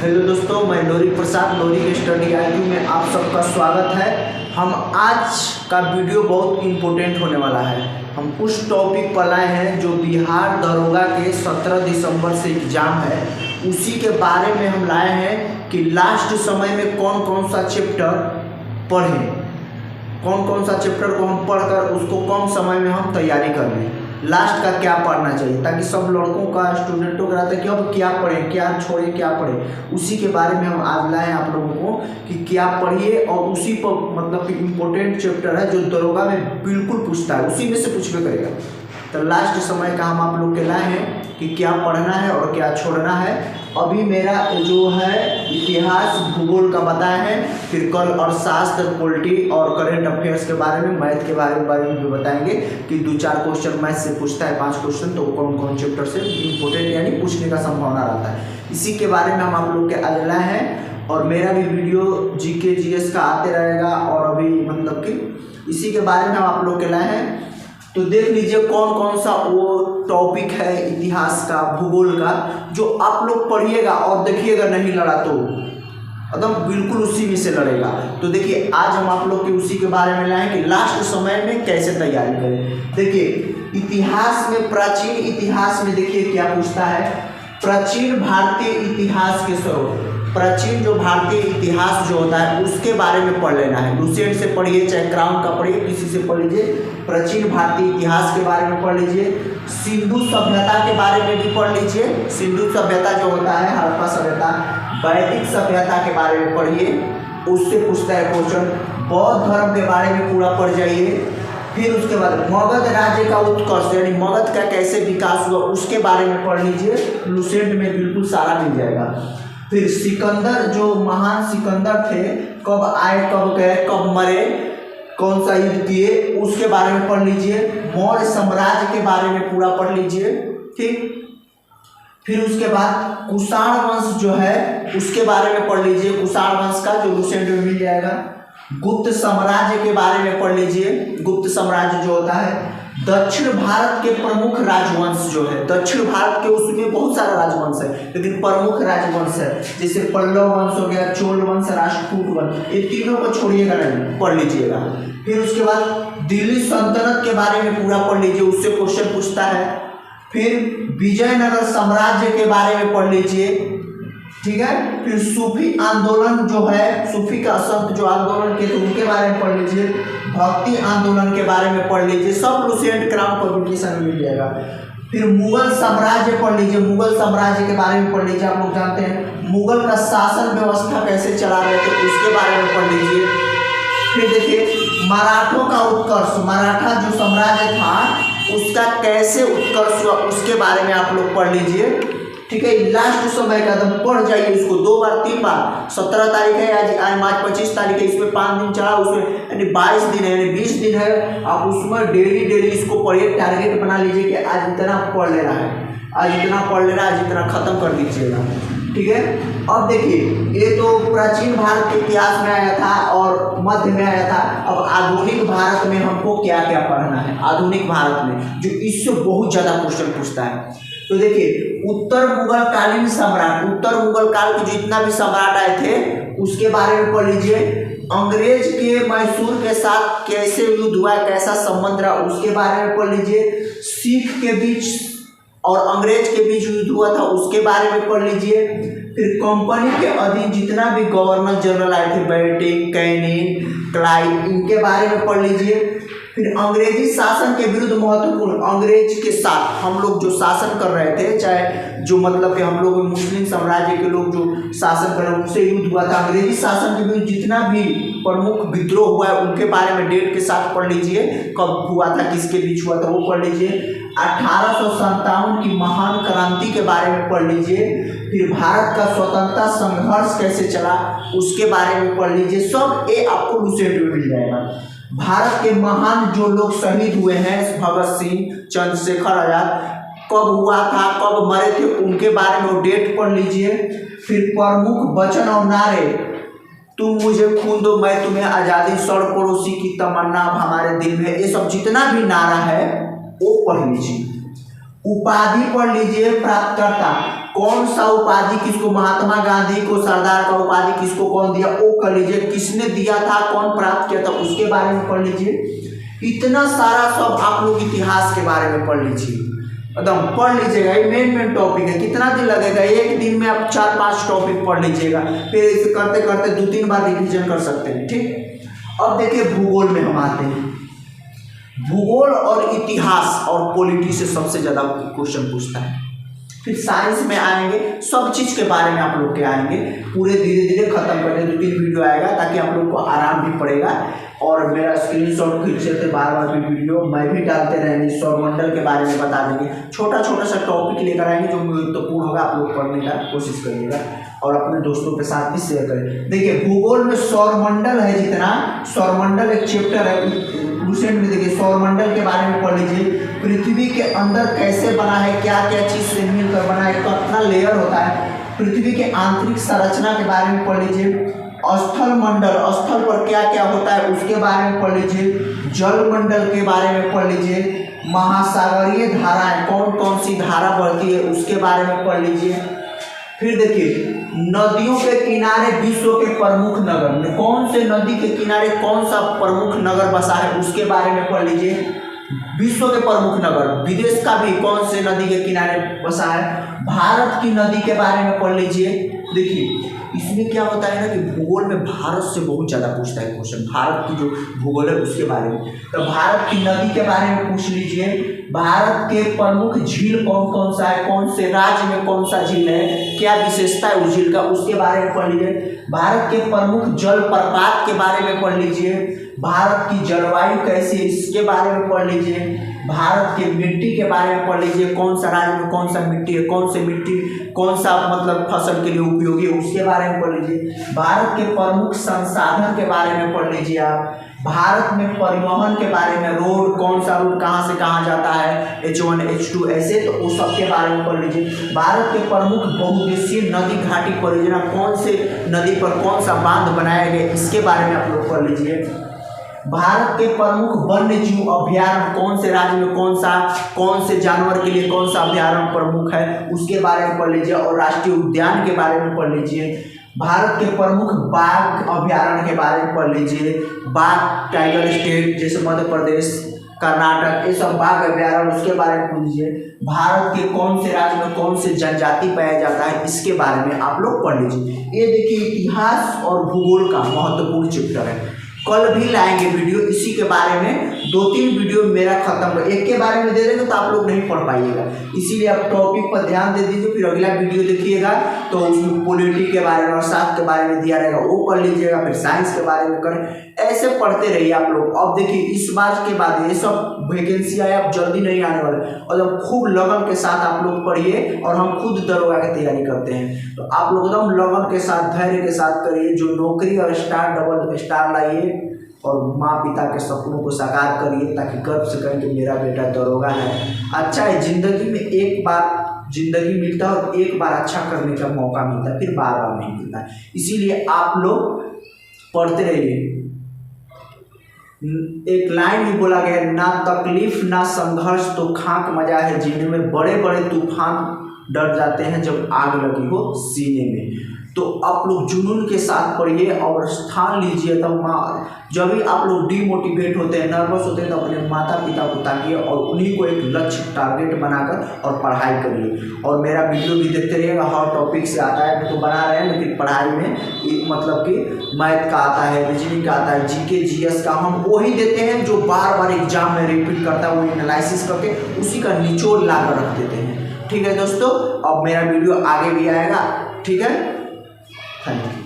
Hello दोस्तों, मैं लोरी प्रसाद लोरी के स्टडी आईक्यू में आप सबका स्वागत है। हम आज का वीडियो बहुत इम्पोर्टेंट होने वाला है। हम उस टॉपिक पर लाए हैं जो बिहार दरोगा के 17 दिसंबर से एग्ज़ाम है, उसी के बारे में हम लाए हैं कि लास्ट समय में कौन कौन सा चैप्टर पढ़ें, कौन कौन सा चैप्टर को हम पढ़कर उसको कम समय में हम तैयारी कर लें, लास्ट का क्या पढ़ना चाहिए, ताकि सब लड़कों का स्टूडेंटों का रहता है कि अब क्या पढ़ें, क्या छोड़ें, क्या पढ़ें। उसी के बारे में हम आज लाए हैं आप लोगों को कि क्या पढ़िए, और उसी पर मतलब कि इम्पोर्टेंट चैप्टर है जो दरोगा में बिल्कुल पूछता है, उसी में से पूछबे करेगा। तो लास्ट समय का हम आप लोग के लाए हैं कि क्या पढ़ना है और क्या छोड़ना है। अभी मेरा जो है इतिहास भूगोल का बताया है, फिर कल अर्थशास्त्र, पॉलिटी और करंट अफेयर्स के बारे में, मैथ के बारे में भी बताएंगे कि 2-4 क्वेश्चन मैथ से पूछता है, 5 क्वेश्चन, तो कौन कौन चैप्टर से इम्पोर्टेंट यानी पूछने का संभावना रहता है, इसी के बारे में हम आप लोग के आज लाए हैं। और मेरा भी वीडियो जीके जीएस का आते रहेगा, और अभी मतलब कि इसी के बारे में हम आप लोग के लाए हैं। तो देख लीजिए कौन कौन सा वो टॉपिक है इतिहास का, भूगोल का, जो आप लोग पढ़िएगा और देखिएगा नहीं लड़ा तो एकदम बिल्कुल उसी में से लड़ेगा। तो देखिए आज हम आप लोग के उसी के बारे में लाएं कि लास्ट समय में कैसे तैयारी करें। देखिए इतिहास में, प्राचीन इतिहास में देखिए क्या पूछता है, प्राचीन भारतीय इतिहास के स्वरूप, प्राचीन जो भारतीय इतिहास जो होता है उसके बारे में पढ़ लेना है। लुसेंट से पढ़िए, चाहे क्राउन का पढ़िए, किसी से पढ़ लीजिए, प्राचीन भारतीय इतिहास के बारे में पढ़ लीजिए। सिंधु सभ्यता के बारे में भी पढ़ लीजिए। सिंधु सभ्यता जो होता है, हड़प्पा सभ्यता, वैदिक सभ्यता के बारे में पढ़िए, उससे पूछता है क्वेश्चन। बौद्ध धर्म के बारे में पूरा पढ़ जाइए। फिर उसके बाद मगध राज्य का उत्कर्ष यानी मगध का कैसे विकास हुआ उसके बारे में पढ़ लीजिए, लुसेंट में बिल्कुल सारा मिल जाएगा। फिर सिकंदर, जो महान सिकंदर थे, कब आए, कब गए, कब मरे, कौन सा युद्ध किए, उसके बारे में पढ़ लीजिए। मौर्य साम्राज्य के बारे में पूरा पढ़ लीजिए, ठीक। फिर उसके बाद कुषाण वंश जो है उसके बारे में पढ़ लीजिए, कुषाण वंश का जो लुसेंट में मिल जाएगा। गुप्त साम्राज्य के बारे में पढ़ लीजिए, गुप्त साम्राज्य जो होता है। दक्षिण भारत के प्रमुख राजवंश जो है, दक्षिण भारत के उसमें बहुत सारा राजवंश है, लेकिन प्रमुख राजवंश है, जैसे पल्लव वंश हो गया, चोल वंश, राष्ट्रकूट वंश, ये तीनों को छोड़िएगा नहीं, पढ़ लीजिएगा। फिर उसके बाद दिल्ली सल्तनत के बारे में पूरा पढ़ लीजिए, उससे क्वेश्चन पूछता है। फिर विजयनगर साम्राज्य के बारे में पढ़ लीजिए, ठीक है। फिर सूफी आंदोलन जो है, सूफी का संत जो आंदोलन के थे उनके बारे में पढ़ लीजिए। भक्ति आंदोलन के बारे में पढ़ लीजिए, सब लुसेंट क्राउन पब्लिकेशन में मिल जाएगा। फिर मुगल साम्राज्य पढ़ लीजिए, मुगल साम्राज्य के बारे में पढ़ लीजिए। आप लोग जानते हैं मुगल का शासन व्यवस्था कैसे चला रहे थे, उसके बारे में पढ़ लीजिए। फिर देखिए मराठों का उत्कर्ष, मराठा जो साम्राज्य था उसका कैसे उत्कर्ष हुआ उसके बारे में आप लोग पढ़ लीजिए, ठीक है। लास्ट समय का एकदम पढ़ जाइए उसको 2 बार 3 बार। 17 तारीख है आज 25 तारीख है, इसमें 5 दिन चढ़ा, उसमें यानी 22 दिन है, यानी 20 दिन है। आप उसमें डेली इसको पढ़िए, टारगेट बना लीजिए कि आज इतना पढ़ लेना है, आज इतना पढ़ लेना, आज इतना खत्म कर दीजिएगा, ठीक है। अब देखिए ये तो प्राचीन भारत के इतिहास में आया था और मध्य में आया था। अब आधुनिक भारत में हमको क्या क्या पढ़ना है, आधुनिक भारत में जो इससे बहुत ज़्यादा क्वेश्चन पूछता है। तो देखिए उत्तर मुगल कालीन सम्राट, उत्तर मुगल काल के जितना भी सम्राट आए थे उसके बारे में पढ़ लीजिए। अंग्रेज के मैसूर के साथ कैसे युद्ध हुआ, कैसा संबंध रहा, उसके बारे में पढ़ लीजिए। सिख के बीच और अंग्रेज के बीच युद्ध हुआ था उसके बारे में पढ़ लीजिए। फिर कंपनी के अधीन जितना भी गवर्नर जनरल आए थे, बेंटिंग, कैनिंग, क्लाइव, इनके बारे में पढ़ लीजिए। फिर अंग्रेजी शासन के विरुद्ध महत्वपूर्ण, अंग्रेज के साथ हम लोग जो शासन कर रहे थे, चाहे जो मतलब कि हम लोग मुस्लिम साम्राज्य के लोग जो शासन कर रहे हैं उनसे युद्ध हुआ था, अंग्रेजी शासन के विरुद्ध जितना भी प्रमुख विद्रोह हुआ है उनके बारे में डेट के साथ पढ़ लीजिए, कब हुआ था, किसके बीच हुआ था, वो पढ़ लीजिए। 1857 की महान क्रांति के बारे में पढ़ लीजिए। फिर भारत का स्वतंत्रता संघर्ष कैसे चला उसके बारे में पढ़ लीजिए। सब ये आपको लुसेंट में मिल जाएगा। भारत के महान जो लोग शहीद हुए हैं, भगत सिंह, चंद्रशेखर आजाद, कब हुआ था, कब मरे थे, उनके बारे में डेट पढ़ लीजिए। फिर प्रमुख वचन और नारे, तुम मुझे खून दो मैं तुम्हें आज़ादी, सड़ पड़ोसी की तमन्ना अब हमारे दिल में, ये सब जितना भी नारा है वो पढ़ लीजिए। उपाधि पढ़ लीजिए, प्राप्तकर्ता कौन सा उपाधि किसको, महात्मा गांधी को सरदार का उपाधि किसको कौन दिया वो कर लीजिए, किसने दिया था, कौन प्राप्त किया था उसके बारे में पढ़ लीजिए। इतना सारा सब आप लोग इतिहास के बारे में पढ़ लीजिए, एकदम पढ़ लीजिएगा। ये मेन टॉपिक है। कितना दिन लगेगा, एक दिन में आप 4-5 टॉपिक पढ़ लीजिएगा, फिर इसे करते करते 2-3 बार रिवीजन कर सकते हैं। ठीक, अब देखिए भूगोल में हम आते हैं। भूगोल और इतिहास और पॉलिटी से सबसे ज़्यादा क्वेश्चन पूछता है। फिर साइंस में आएंगे, सब चीज़ के बारे में आप लोग के आएंगे, पूरे धीरे धीरे खत्म करने 2-3 वीडियो आएगा ताकि आप लोग को आराम भी पड़ेगा। और मेरा स्क्रीनशॉट खींचते थे बार भी वीडियो मैं भी डालते रहेंगे, सौरमंडल के बारे में बता देंगे, छोटा छोटा सा टॉपिक लेकर आएंगे जो महत्वपूर्ण होगा, आप लोग पढ़ने का कोशिश करिएगा और अपने दोस्तों के साथ भी शेयर करें। देखिए भूगोल में सौरमंडल है, जितना सौरमंडल एक चैप्टर है, रिसेंट में देखिए सौरमंडल के बारे में पढ़ लीजिए। पृथ्वी के अंदर कैसे बना है, क्या क्या चीज़ से मिलकर बना है, कितना लेयर होता है, पृथ्वी के आंतरिक संरचना के बारे में पढ़ लीजिए। स्थल मंडल, स्थल पर क्या क्या होता है उसके बारे में पढ़ लीजिए। जल मंडल के बारे में पढ़ लीजिए। महासागरीय धाराएं, कौन कौन सी धारा बढ़ती है उसके बारे में पढ़ लीजिए। फिर देखिए नदियों के किनारे विश्व के प्रमुख नगर, कौन से नदी के किनारे कौन सा प्रमुख नगर बसा है उसके बारे में पढ़ लीजिए। विश्व के प्रमुख नगर, विदेश का भी कौन से नदी के किनारे बसा है। भारत की नदी के बारे में पढ़ लीजिए। देखिए इसमें क्या होता है ना कि भूगोल में भारत से बहुत ज़्यादा पूछता है क्वेश्चन, भारत की जो भूगोल है उसके बारे में। तो भारत की नदी के बारे में पूछ लीजिए। भारत के प्रमुख झील कौन कौन सा है, कौन से राज्य में कौन सा झील है, क्या विशेषता है उस झील का उसके बारे में पढ़ लीजिए। भारत के प्रमुख जल प्रपात के बारे में पढ़ लीजिए। भारत की जलवायु कैसी है इसके बारे में पढ़ लीजिए। भारत के मिट्टी के बारे में पढ़ लीजिए, कौन सा राज्य में कौन सा मिट्टी है, कौन सी मिट्टी कौन सा मतलब फसल के लिए उपयोगी है उसके बारे में पढ़ लीजिए। भारत के प्रमुख संसाधन के बारे में पढ़ लीजिए आप। भारत में परिवहन के बारे में, रोड कौन सा रोड कहाँ से कहाँ जाता है, H1 H2 ऐसे, तो उस सब के बारे में पढ़ लीजिए। भारत के प्रमुख बहुउद्देशीय नदी घाटी परियोजना, कौन से नदी पर कौन सा बांध बनाया गया इसके बारे में आप लोग पढ़ लीजिए। भारत के प्रमुख वन्य जीव अभ्यारण्य, कौन से राज्य में कौन से जानवर के लिए कौन सा अभ्यारण्य प्रमुख है उसके बारे में पढ़ लीजिए। और राष्ट्रीय उद्यान के बारे में पढ़ लीजिए। भारत के प्रमुख बाघ अभ्यारण्य के बारे में पढ़ लीजिए। बाघ टाइगर स्टेट जैसे मध्य प्रदेश, कर्नाटक, ये सब बाघ अभ्यारण्य उसके बारे में पढ़ लीजिए। भारत के कौन से राज्य में कौन से जनजाति पाया जाता है इसके बारे में आप लोग पढ़ लीजिए। ये देखिए इतिहास और भूगोल का महत्वपूर्ण चैप्टर है। कल भी लाएंगे वीडियो इसी के बारे में, 2-3 वीडियो मेरा खत्म कर, एक के बारे में दे देंगे तो आप लोग नहीं पढ़ पाइएगा, इसीलिए आप टॉपिक पर ध्यान दे दीजिए। फिर अगला वीडियो देखिएगा तो उसमें पॉलिटी के बारे में और शास्त्र के बारे में दिया रहेगा, वो पढ़ लीजिएगा। फिर साइंस के बारे में करें, ऐसे पढ़ते रहिए आप लोग। अब देखिए इस बार के बाद ये सब वैकेंसी आए, अब जल्दी नहीं आने वाले, और जब खूब लगन के साथ आप लोग पढ़िए, और हम खुद दरोगा की तैयारी करते हैं तो आप लोग एकदम लगन के साथ धैर्य के साथ करिए। जो नौकरी और स्टार डबल स्टार लाइए और माँ पिता के सपनों को साकार करिए, ताकि गर्व से कहें कि मेरा बेटा दरोगा है। अच्छा है, जिंदगी में एक बार जिंदगी मिलता है और एक बार अच्छा करने का मौका मिलता है, फिर बार बार नहीं मिलता है। इसीलिए आप लोग पढ़ते रहिए। एक लाइन भी बोला गया, ना तकलीफ ना संघर्ष तो खाक मजा है जीने में, बड़े बड़े तूफान डर जाते हैं जब आग लगी हो सीने में। तो आप लोग जुनून के साथ पढ़िए और स्थान लीजिए। तब जब भी आप लोग डिमोटिवेट होते हैं, नर्वस होते हैं, तो अपने माता पिता को ताकिए और उन्हीं को एक लक्ष्य टारगेट बनाकर और पढ़ाई करिए। और मेरा वीडियो भी देखते रहिएगा, हर टॉपिक से आता है तो बना रहे हैं, लेकिन पढ़ाई में मतलब कि मैथ का आता है, रीजनिंग का आता है, जीके जीएस का हम वही देते हैं जो बार बार एग्जाम में रिपीट करता है, वो एनालिसिस करके उसी का निचोड़ ला कर रख देते हैं। ठीक है दोस्तों, अब मेरा वीडियो आगे भी आएगा। ठीक है, थैंक यू।